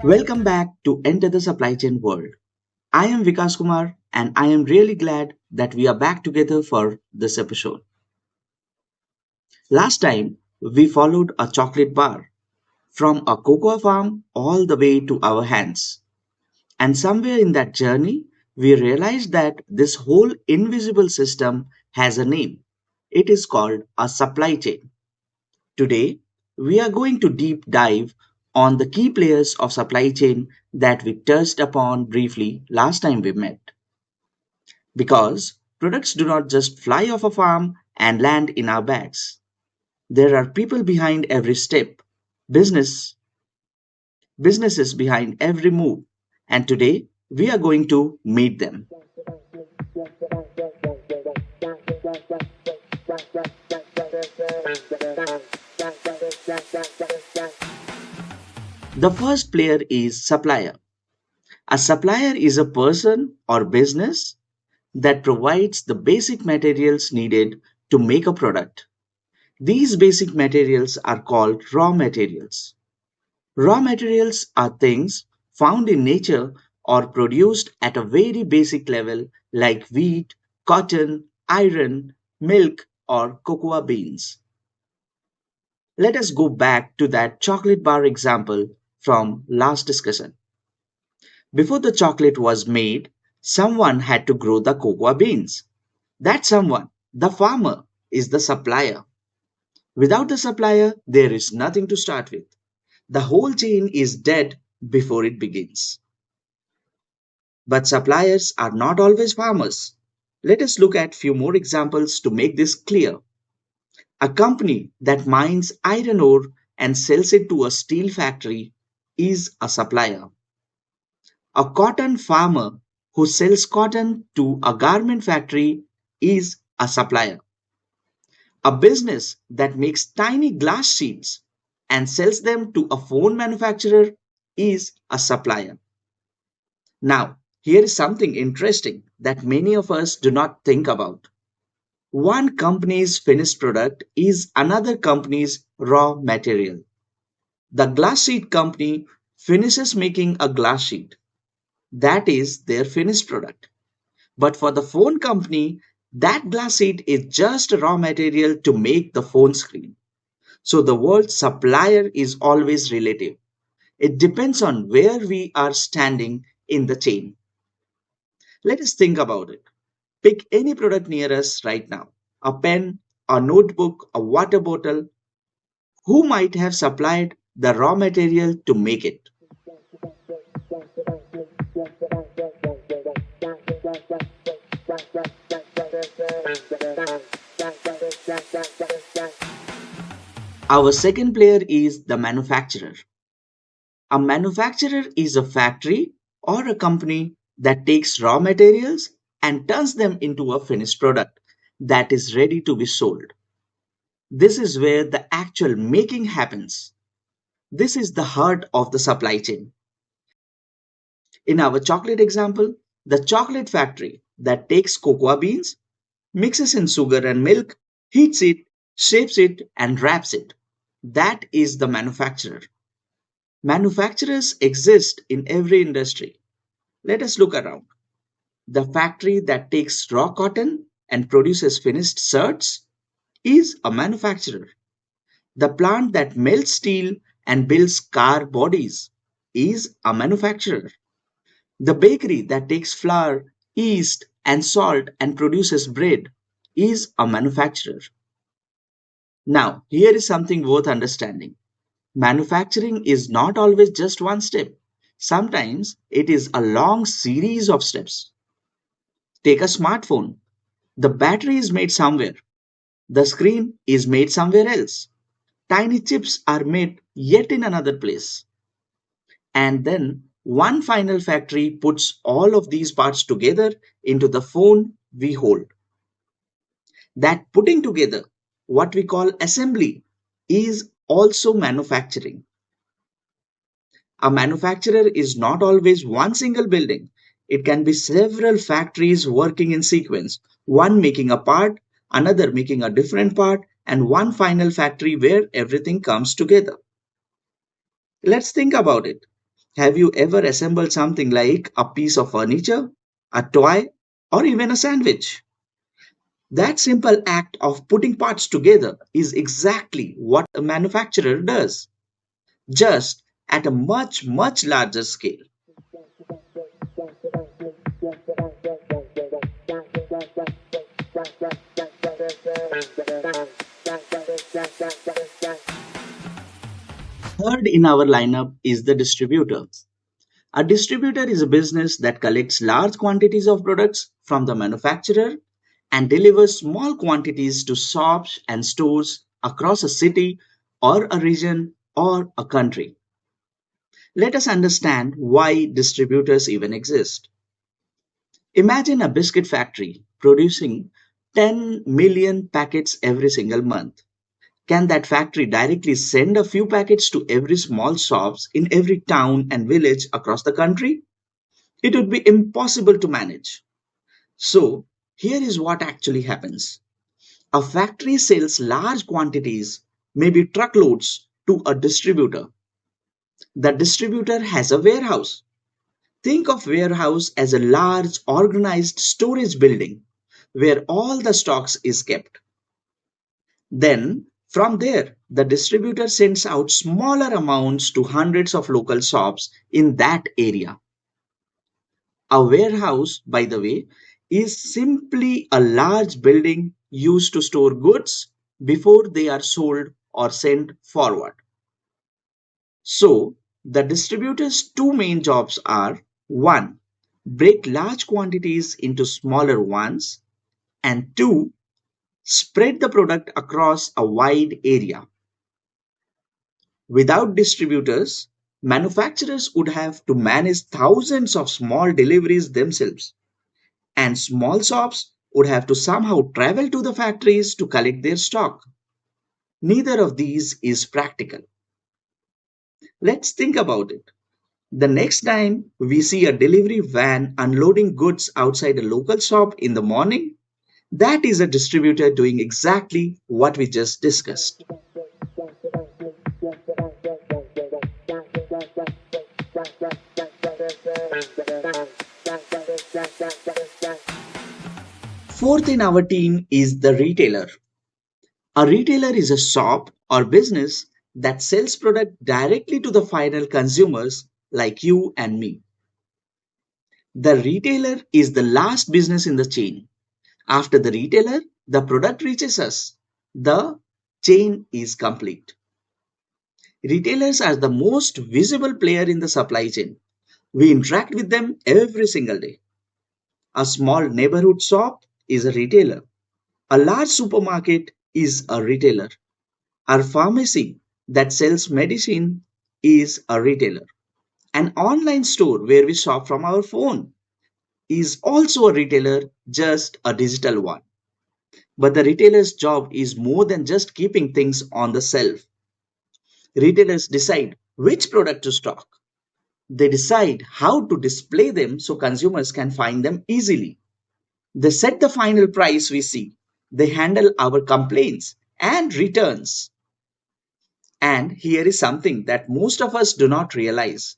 Welcome back to Enter the Supply Chain World. I am Vikas Kumar and I am really glad that we are back together for this episode. Last time, we followed a chocolate bar from a cocoa farm all the way to our hands. And somewhere in that journey, we realized that this whole invisible system has a name. It is called a supply chain. Today, we are going to deep dive on the key players of supply chain that we touched upon briefly last time we met. Because products do not just fly off a farm and land in our bags. There are people behind every step, business, businesses behind every move, and today we are going to meet them. The first player is supplier. A supplier is a person or business that provides the basic materials needed to make a product. These basic materials are called raw materials. Raw materials are things found in nature or produced at a very basic level like wheat, cotton, iron, milk, or cocoa beans. Let us go back to that chocolate bar example from last discussion. Before the chocolate was made, someone had to grow the cocoa beans. That someone, the farmer, is the supplier. Without the supplier, there is nothing to start with. The whole chain is dead before it begins. But suppliers are not always farmers. Let us look at few more examples to make this clear. A company that mines iron ore and sells it to a steel factory is a supplier. A cotton farmer who sells cotton to a garment factory is a supplier. A business that makes tiny glass sheets and sells them to a phone manufacturer is a supplier. Now, here is something interesting that many of us do not think about. One company's finished product is another company's raw material. The glass sheet company finishes making a glass sheet. That is their finished product. But for the phone company, that glass sheet is just raw material to make the phone screen. So the word supplier is always relative. It depends on where we are standing in the chain. Let us think about it. Pick any product near us right now, a pen, a notebook, a water bottle. Who might have supplied the raw material to make it? Our second player is the manufacturer. A manufacturer is a factory or a company that takes raw materials and turns them into a finished product that is ready to be sold. This is where the actual making happens. This is the heart of the supply chain. In our chocolate example, the chocolate factory that takes cocoa beans, mixes in sugar and milk, heats it, shapes it, and wraps it. That is the manufacturer. Manufacturers exist in every industry. Let us look around. The factory that takes raw cotton and produces finished shirts is a manufacturer. The plant that melts steel and builds car bodies is a manufacturer. The bakery that takes flour, yeast, and salt and produces bread is a manufacturer. Now, here is something worth understanding. Manufacturing is not always just one step. Sometimes it is a long series of steps. Take a smartphone. The battery is made somewhere. The screen is made somewhere else. Tiny chips are made yet in another place. And then one final factory puts all of these parts together into the phone we hold. That putting together, what we call assembly, is also manufacturing. A manufacturer is not always one single building. It can be several factories working in sequence, one making a part, another making a different part, and one final factory where everything comes together. Let's think about it. Have you ever assembled something like a piece of furniture, a toy, or even a sandwich? That simple act of putting parts together is exactly what a manufacturer does, just at a much, much larger scale. Third in our lineup is the distributor. A distributor is a business that collects large quantities of products from the manufacturer and delivers small quantities to shops and stores across a city or a region or a country. Let us understand why distributors even exist. Imagine a biscuit factory producing 10 million packets every single month. Can that factory directly send a few packets to every small shops in every town and village across the country? It would be impossible to manage. So, here is what actually happens. A factory sells large quantities, maybe truckloads, to a distributor. The distributor has a warehouse. Think of warehouse as a large organized storage building where all the stocks is kept. Then, from there, the distributor sends out smaller amounts to hundreds of local shops in that area. A warehouse, by the way, is simply a large building used to store goods before they are sold or sent forward. So, the distributor's two main jobs are: one, break large quantities into smaller ones, and two, spread the product across a wide area. Without distributors, manufacturers would have to manage thousands of small deliveries themselves, and small shops would have to somehow travel to the factories to collect their stock. Neither of these is practical. Let's think about it. The next time we see a delivery van unloading goods outside a local shop in the morning, that is a distributor doing exactly what we just discussed. Fourth in our team is the retailer. A retailer is a shop or business that sells product directly to the final consumers like you and me. The retailer is the last business in the chain. After the retailer, the product reaches us. The chain is complete. Retailers are the most visible player in the supply chain. We interact with them every single day. A small neighborhood shop is a retailer. A large supermarket is a retailer. Our pharmacy that sells medicine is a retailer. An online store where we shop from our phone is also a retailer, just a digital one. But the retailer's job is more than just keeping things on the shelf. Retailers decide which product to stock. They decide how to display them so consumers can find them easily. They set the final price we see. They handle our complaints and returns. And here is something that most of us do not realize.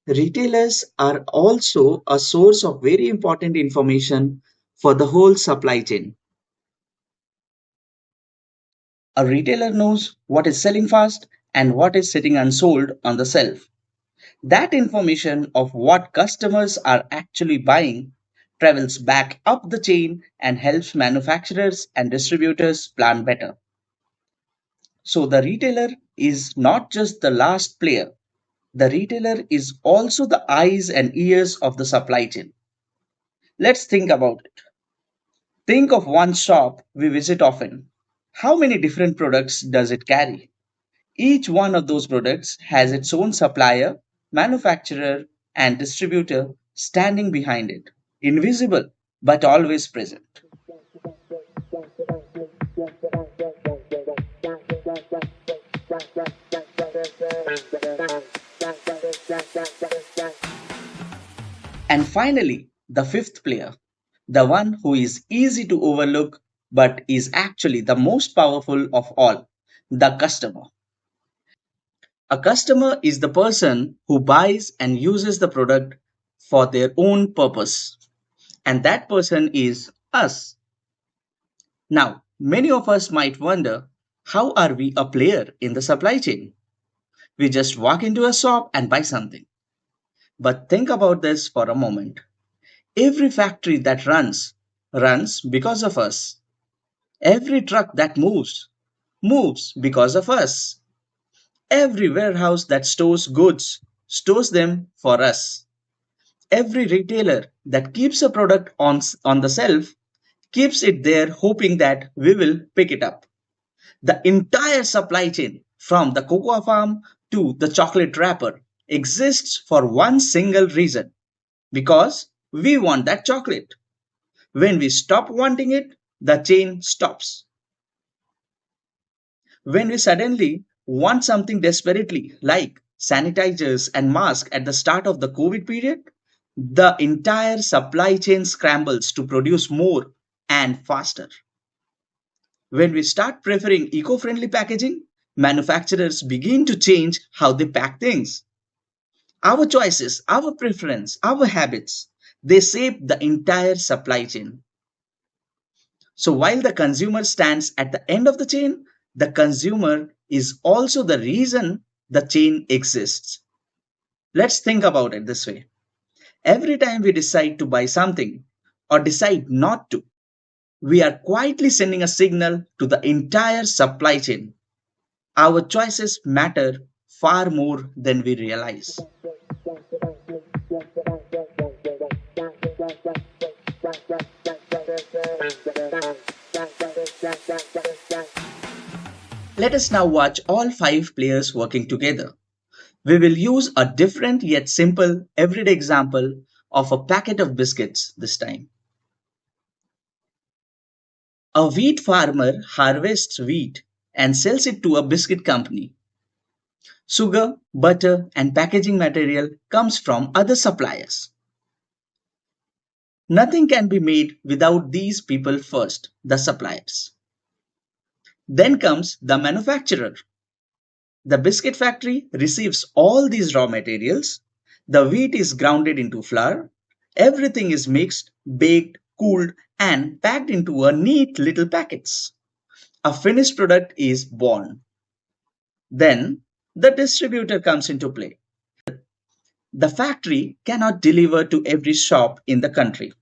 Retailers are also a source of very important information for the whole supply chain. A retailer knows what is selling fast and what is sitting unsold on the shelf. That information of what customers are actually buying travels back up the chain and helps manufacturers and distributors plan better. So the retailer is not just the last player, the retailer is also the eyes and ears of the supply chain. Let's think about it. Think of one shop we visit often. How many different products does it carry? Each one of those products has its own supplier, manufacturer, and distributor standing behind it. Invisible, but always present. And finally, the fifth player, the one who is easy to overlook but is actually the most powerful of all, the customer. A customer is the person who buys and uses the product for their own purpose, and that person is us. Now, many of us might wonder, how are we a player in the supply chain? We just walk into a shop and buy something. But think about this for a moment. Every factory that runs because of us. Every truck that moves because of us. Every warehouse that stores them for us. Every retailer that keeps a product on the shelf keeps it there hoping that we will pick it up. The entire supply chain, from the cocoa farm to the chocolate wrapper, exists for one single reason, because we want that chocolate. When we stop wanting it, the chain stops. When we suddenly want something desperately, like sanitizers and masks at the start of the COVID period, the entire supply chain scrambles to produce more and faster. When we start preferring eco friendly packaging, manufacturers begin to change how they pack things. Our choices, our preference, our habits, they shape the entire supply chain. So while the consumer stands at the end of the chain, the consumer is also the reason the chain exists. Let's think about it this way. Every time we decide to buy something or decide not to, we are quietly sending a signal to the entire supply chain. Our choices matter far more than we realize. Let us now watch all five players working together. We will use a different yet simple everyday example of a packet of biscuits this time. A wheat farmer harvests wheat and sells it to a biscuit company. Sugar, butter, and packaging material comes from other suppliers. Nothing can be made without these people first, the suppliers. Then comes the manufacturer. The biscuit factory receives all these raw materials. The wheat is grounded into flour. Everything is mixed, baked, cooled, and packed into a neat little packets. A finished product is born. Then the distributor comes into play. The factory cannot deliver to every shop in the country.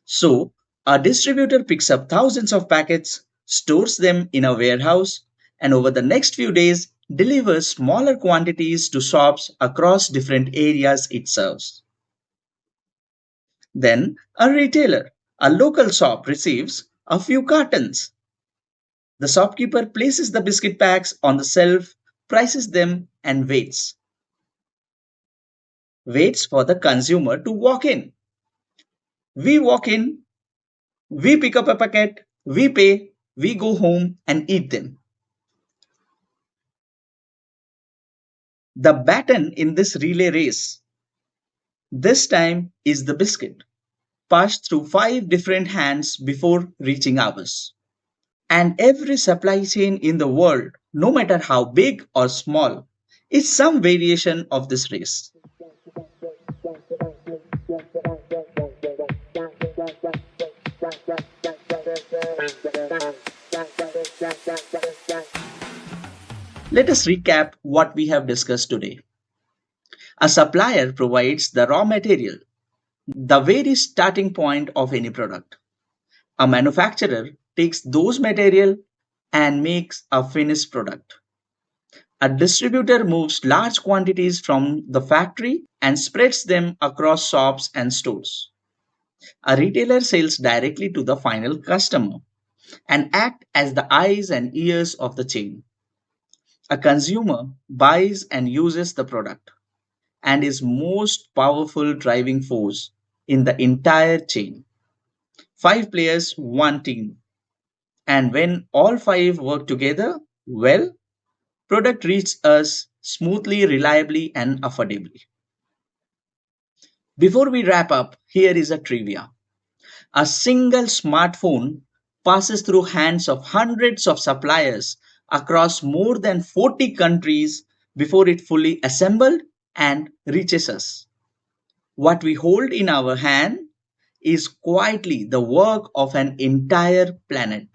So, a distributor picks up thousands of packets, stores them in a warehouse, and over the next few days delivers smaller quantities to shops across different areas it serves. Then, a retailer, a local shop receives a few cartons. The shopkeeper places the biscuit packs on the shelf, prices them, and waits. Waits for the consumer to walk in. We walk in, we pick up a packet, we pay, we go home and eat them. The baton in this relay race this time is the biscuit, passed through five different hands before reaching ours. And every supply chain in the world, no matter how big or small, is some variation of this race. Let us recap what we have discussed today. A supplier provides the raw material, the very starting point of any product. A manufacturer takes those material and makes a finished product. A distributor moves large quantities from the factory and spreads them across shops and stores. A retailer sells directly to the final customer and act as the eyes and ears of the chain. A consumer buys and uses the product and is most powerful driving force in the entire chain. Five players, one team. And when all five work together, well, product reaches us smoothly, reliably, and affordably. Before we wrap up, here is a trivia. A single smartphone passes through hands of hundreds of suppliers across more than 40 countries before it fully assembled and reaches us. What we hold in our hand is quietly the work of an entire planet.